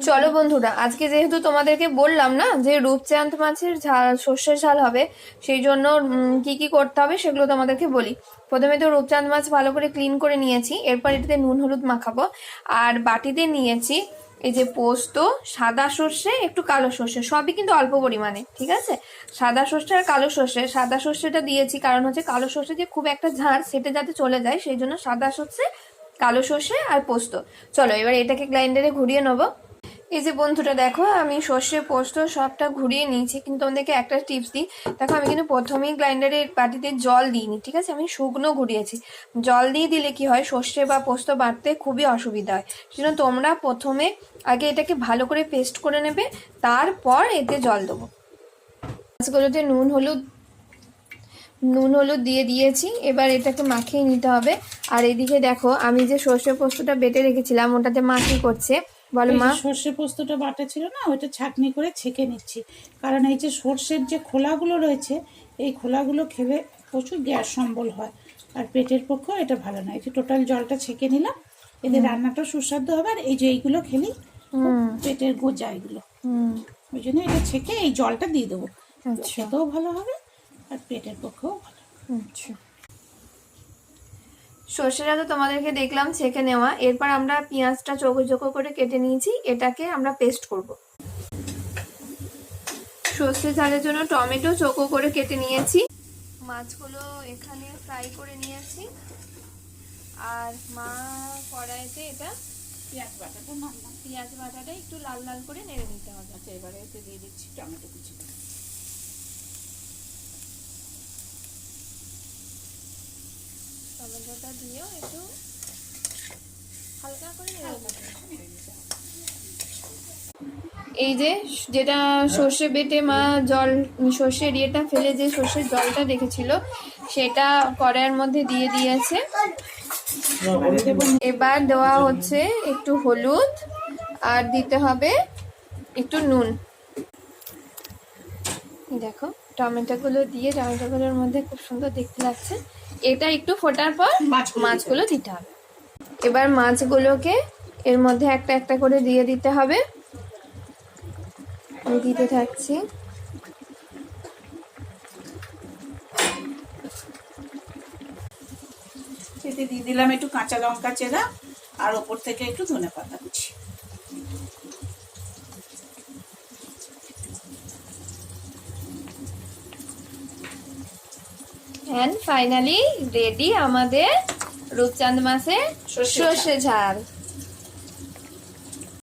চলো বন্ধুরা, আজকে যেহেতু তোমাদেরকে বললাম না যে রূপচাঁদ মাছের ঝাল, সর্ষের ঝাল হবে, সেই জন্য কি কি করতে হবে সেগুলো তোমাদেরকে বলি। প্রথমে তো রূপচাঁদ মাছ ভালো করে ক্লিন করে নিয়েছি, এরপর এটাতে নুন হলুদ মাখাবো। আর বাটিতে নিয়েছি এই যে পোস্ত, সাদা সর্ষে, একটু কালো সর্ষে, সবই কিন্তু অল্প পরিমাণে, ঠিক আছে। সাদা সর্ষে আর কালো সর্ষে, সাদা সর্ষেটা দিয়েছি কারণ হচ্ছে কালো সর্ষে যে খুব একটা ঝাঁঝ সেটা যাতে চলে যায়, সেই জন্য সাদা সর্ষে, কালো সর্ষে আর পোস্ত। চলো এবার এটাকে গ্রাইন্ডারে ঘুরিয়ে নেবো। এই যে বন্ধুরা দেখো, আমি সর্ষে পোস্ত সবটা ঘুরিয়ে নিয়েছি, কিন্তু তোমাদেরকে একটা টিপস দিই। দেখো আমি কিন্তু প্রথমেই গ্রাইন্ডারের বাটিতে জল দিইনি, ঠিক আছে, আমি শুকনো ঘুরিয়েছি। জল দিয়ে দিলে কি হয়, সর্ষে বা পোস্ত বাটতে খুবই অসুবিধা হয়। সেজন্য তোমরা প্রথমে আগে এটাকে ভালো করে পেস্ট করে নেবে, তারপর এতে জল দেবো। মাছগুলোতে নুন হলুদ দিয়ে দিয়েছি, এবার এটাকে মাখিয়ে নিতে হবে। আর এদিকে দেখো আমি যে সর্ষে পোস্তটা বেটে রেখেছিলাম ওটাতে মা কি করছে বলো মা? সর্ষে পোস্তটা বাটা ছিল না, ওইটা ছাঁকনি করে ছেঁকে নিচ্ছি। কারণ এই যে সর্ষের যে খোলাগুলো রয়েছে, এই খোলাগুলো খেলে প্রচুর গ্যাস অম্বল হয়, আর পেটের পক্ষেও এটা ভালো নয়। এই যে টোটাল জলটা ছেঁকে নিলাম, এদের রান্নাটা সুস্বাদু হবে। আর এই যে এইগুলো খেলেই পেটের গোজা, এগুলো ওই জন্য এটা ছেঁকে এই জলটা দিয়ে দেবো। খেতেও ভালো হবে আর পেটের পক্ষেও ভালো। আচ্ছা, সর্ষেটা তো তোমাদেরকে দেখলাম ছেঁকে নেওয়া। এরপর আমরা পেঁয়াজটা চৌকো চৌকো করে কেটে নিয়েছি, এটাকে আমরা পেস্ট করব। সর্ষে ঝালের জন্য টমেটো চৌকো করে কেটে নিয়েছি। মাছগুলো এখানে ফ্রাই করে নিয়েছি। আর মা কড়াইতে এটা পেঁয়াজ বাটাটা একটু লাল লাল করে নেড়ে নিতে হবে। আচ্ছা, এবারে এতে দিয়ে দিচ্ছি টমেটো কুচি। টমেটোটা দিয়েও একটু হালকা করে নেড়ে নিতে হবে। এই যে যেটা সর্ষে বেটে মা জল, সর্ষের ইয়েটা ফেলে যে সর্ষের জলটা রেখেছিল সেটা কড়াইয়ের মধ্যে দিয়ে দিয়েছে। এবার দেওয়া হচ্ছে একটু হলুদ, আর দিতে হবে একটু নুন। দেখো টমেটোগুলো দিয়ে, টমেটোগুলোর মধ্যে খুব সুন্দর দেখতে লাগছে। এটা একটু ফোটার পর মাছগুলো দিতে হবে। এবার মাছগুলোকে এর মধ্যে একটা একটা করে দিয়ে দিতে হবে। আমি দিতে থাকছি। এতে দিয়ে দিলাম একটু কাঁচা লঙ্কা চেরা, আর ওপর থেকে একটু ধনেপাতা কুচি। এন্ড ফাইনালি রেডি আমাদের রূপচাঁদ মাছের সর্ষে ঝাল।